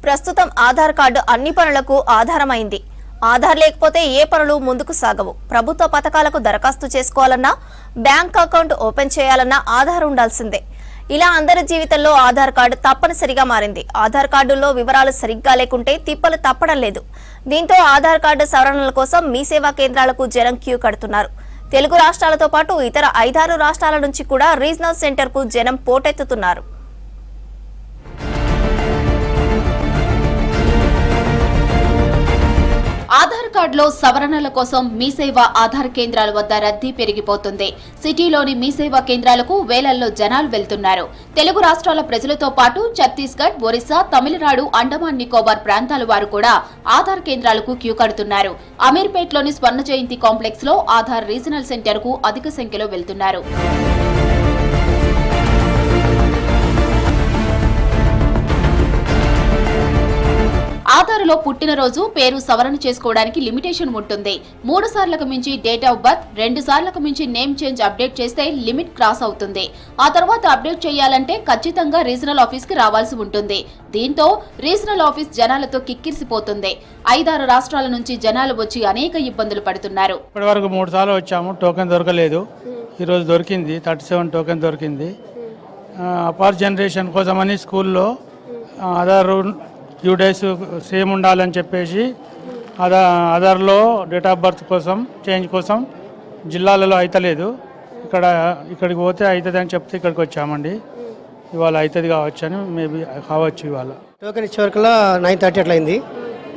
ప్రస్తుతం ఆధార్ కార్డు అన్ని పనులకు ఆధారమైంది. ఆధార్ లేకపోతే ఏ పనులు ముందుకు సాగవు. ప్రభుత్వ పథకాలకు దరఖాస్తు చేసుకోవాలన్నా, బ్యాంక్ అకౌంట్ ఓపెన్ చేయాలన్నా ఆధార్ ఉండాల్సిందే. ఇలా అందరి జీవితంలో ఆధార్ కార్డు తప్పనిసరిగా మారింది. ఆధార్ కార్డుల్లో వివరాలు సరిగ్గా లేకుంటే తిప్పలు తప్పడం లేదు. దీంతో ఆధార్ కార్డు సవరణల కోసం మీ సేవా కేంద్రాలకు జనం క్యూ కడుతున్నారు. తెలుగు రాష్ట్రాలతో పాటు ఇతర 5-6 రాష్ట్రాల నుంచి కూడా రీజనల్ సెంటర్కు జనం పోటెత్తుతున్నారు. ఆధార్ కార్డులో సవరణల కోసం మీ సేవ ఆధార్ కేంద్రాల వద్ద రద్దీ పెరిగిపోతుంది. సిటీలోని మీ సేవా కేంద్రాలకు వేలల్లో జనాలు వెళ్తున్నారు. తెలుగు రాష్ట్రాల ప్రజలతో పాటు ఛత్తీస్గఢ్, ఒరిస్సా, తమిళనాడు, అండమాన్ నికోబార్ ప్రాంతాల వారు కూడా ఆధార్ కేంద్రాలకు క్యూ కడుతున్నారు. అమీర్పేట్లోని స్వర్ణ జయంతి కాంప్లెక్స్ లో ఆధార్ రీజనల్ సెంటర్ కు అధిక సంఖ్యలో వెళ్తున్నారు. ఆధార్లో పుట్టినరోజు, పేరు సవరణ చేసుకోవడానికి లిమిటేషన్ ఉంటుంది. 3 సార్లకు మించి డేట్ ఆఫ్ బర్త్, 2 సార్లకు మించి నేమ్ చేంజ్ అప్డేట్ చేస్తే లిమిట్ క్రాస్ అవుతుంది. ఆ తర్వాత అప్డేట్ చేయాలంటే ఖచ్చితంగా రీజనల్ ఆఫీస్ కి రావాల్సి ఉంటుంది. దీంతో రీజనల్ ఆఫీస్ జనాలతో కిక్కిరిసిపోతుంది. 5-6 రాష్ట్రాల నుంచి జనాలు వచ్చి అనేక ఇబ్బందులు పడుతున్నారు. ఇప్పటివరకు 3 సార్లు వచ్చాము, టోకెన్ దొరకలేదు. ఈరోజు దొరికింది, 37 టోకెన్ దొరికింది. అపార్ జనరేషన్ కోసమని స్కూల్లో ఆధార్ ఫ్యూ డేస్ సేమ్ ఉండాలని చెప్పేసి ఆధార్లో డేట్ ఆఫ్ బర్త్ కోసం చేంజ్ కోసం జిల్లాలలో అయితలేదు. ఇక్కడికి పోతే అవుతుంది అని చెప్తే ఇక్కడికి వచ్చామండి. ఇవాళ అవుతుంది కావచ్చు అని మేబీ కావచ్చు. ఇవాళ టోకెన్ ఇచ్చే వరకులా 9:30 అట్లా అయింది.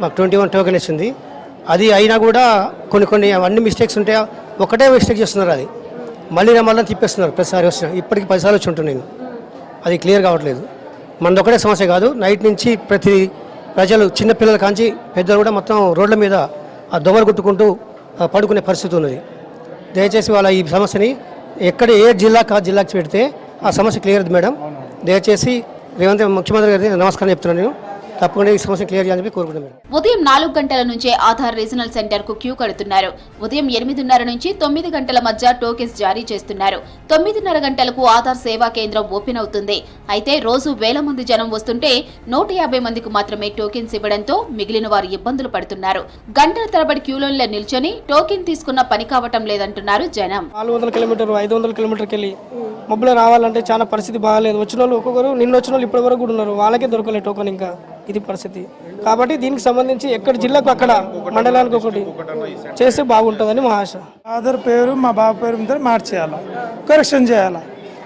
మాకు 21 టోకెన్ ఇచ్చింది. అది అయినా కూడా కొన్ని అన్ని మిస్టేక్స్ ఉంటాయా, ఒకటే మిస్టేక్ చేస్తున్నారు. అది మళ్ళీ తిప్పేస్తున్నారు. ప్రతిసారి వస్తున్నారు. ఇప్పటికి 10 సార్లు వచ్చి ఉంటాను నేను. అది క్లియర్ కావట్లేదు. మనది ఒకటే సమస్య కాదు, నైట్ నుంచి ప్రతి ప్రజలు చిన్నపిల్లల కాంచి పెద్దలు కూడా మొత్తం రోడ్ల మీద ఆ దొంగలు కుట్టుకుంటూ పడుకునే పరిస్థితి ఉన్నది. దయచేసి వాళ్ళ ఈ సమస్యని ఏ జిల్లాకి పెడితే ఆ సమస్య క్లియర్ అవుతుంది మేడం. దయచేసి రేవంత్ ముఖ్యమంత్రి గారికి నమస్కారం చెప్తున్నాను. నేను తప్పకుండా ఈ సమస్య క్లియర్ చేయాలని కోరుకుంటున్నాను. ఉదయం 4 గంటల నుంచే ఆధార్ రీజనల్ సెంటర్ కు క్యూ కడుతున్నారు. ఉదయం 8:30 నుంచి 9 గంటల మధ్య టోకెన్స్ జారీ చేస్తున్నారు. 9:30 గంటలకు ఆధార్ సేవా కేంద్రం ఓపెన్ అవుతుంది. అయితే రోజు వేల మంది జనం వస్తుంటే 150 మందికి మాత్రమే టోకెన్స్ ఇవ్వడంతో మిగిలిన వారు ఇబ్బందులు పడుతున్నారు. గంటల తరబడి క్యూలైన్లో నిల్చొని టోకెన్ తీసుకున్న పని కావటం లేదంటున్నారు జనం. 400 కిలోమీటర్లు 500 కిలోమీటర్కి వెళ్ళి మబ్బులో రావాలంటే చాలా పరిస్థితి బాగాలేదు. వచ్చిన వాళ్ళు ఒక్కొక్కరు నిన్న వచ్చిన వాళ్ళు ఇప్పటి వరకు కూడా ఉన్నారు. వాళ్ళకే దొరకలేదు టోకెన్. ఇంకా ఇది పరిస్థితి. కాబట్టి దీనికి సంబంధించి ఎక్కడ జిల్లాకు అక్కడ మండలానికి ఒకటి చేస్తే బాగుంటుందని మా ఆశ. ఆధార్ పేరు మా బాబు పేరు మీద మార్చేయాలా, కరెక్షన్ చేయాలా.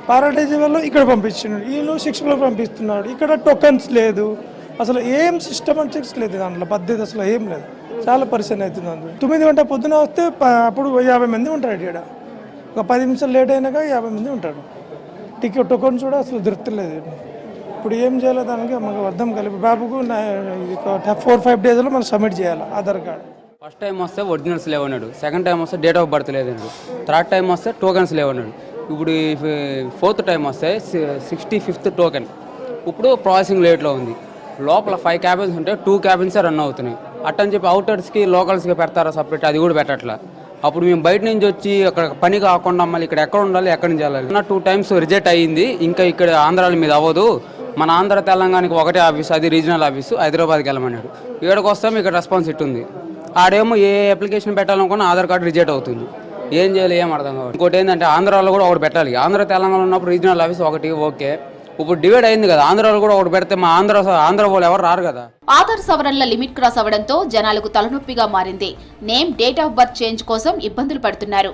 పారాటైజీ వాళ్ళు ఇక్కడ పంపించినాడు, ఈయన 6 పంపిస్తున్నాడు. ఇక్కడ టోకెన్స్ లేదు, అసలు ఏం సిస్టమేటిక్స్ లేదు. దాంట్లో పద్ధతి అసలు ఏం లేదు. చాలా పరిస్థితి అవుతుంది. అందులో 9 గంటల పొద్దున వస్తే అప్పుడు 50 మంది ఉంటారు. ఇక్కడ ఒక 10 నిమిషాలు లేట్ అయినాక 50 మంది ఉంటారు. టికెట్ టోకెన్స్ కూడా అసలు దొరకలేదు. ఇప్పుడు ఏం చేయాలో దానికి మాకు అర్థం కలిపి బాబుకు 4-5 డేస్లో మనం సబ్మిట్ చేయాలి ఆధార్ కార్డు. ఫస్ట్ టైం వస్తే ఒరిజినల్స్ లేవన్నాడు, సెకండ్ టైం వస్తే డేట్ ఆఫ్ బర్త్ లేదన్నాడు, థర్డ్ టైం వస్తే టోకెన్స్ లేవన్నాడు. ఇప్పుడు 4th టైం వస్తే 65th టోకెన్ ఇప్పుడు ప్రాసెసింగ్ రేట్లో ఉంది. లోపల 5 క్యాబిన్స్ ఉంటే 2 క్యాబిన్సే రన్ అవుతున్నాయి. అట్టని చెప్పి అవుటర్స్కి లోకల్స్కి పెడతారా సపరేట్, అది కూడా పెట్టట్లా. అప్పుడు మేము బయట నుంచి వచ్చి అక్కడ పని కాకుండా మళ్ళీ ఇక్కడ ఎక్కడ ఉండాలి, ఎక్కడి నుంచి వెళ్ళాలి. 2 టైమ్స్ రిజెక్ట్ అయ్యింది. ఇంకా ఇక్కడ ఆంధ్రాల మీద అవ్వదు, మన ఆంధ్ర తెలంగాణకి ఒకటే ఆఫీస్, అది రీజనల్ ఆఫీసు, హైదరాబాద్కి వెళ్ళమన్నాడు. ఇక్కడికి వస్తాం, ఇక్కడ రెస్పాన్స్ ఇట్టుంది. ఆడేమో ఏ అప్లికేషన్ పెట్టాలనుకున్నా ఆధార్ కార్డు రిజెక్ట్ అవుతుంది. ఏం చేయాలి, ఏం అర్థం కావాలి. ఇంకోటి ఏంటంటే ఆంధ్రాలో కూడా ఒకటి పెట్టాలి. ఆంధ్ర తెలంగాణ ఉన్నప్పుడు రీజనల్ ఆఫీస్ ఒకటి ఓకే. ఇప్పుడు డివైడ్ అయింది కదా, ఆంధ్రాలో కూడా ఒకటి పెడితే మా ఆంధ్ర వాళ్ళు ఎవరు రారు కదా. ఆధార్ సవరణల లిమిట్ క్రాస్ అవడంతో జనాలకు తలనొప్పిగా మారింది. Name, date of birth change కోసం ఇబ్బందులు పడుతున్నారు.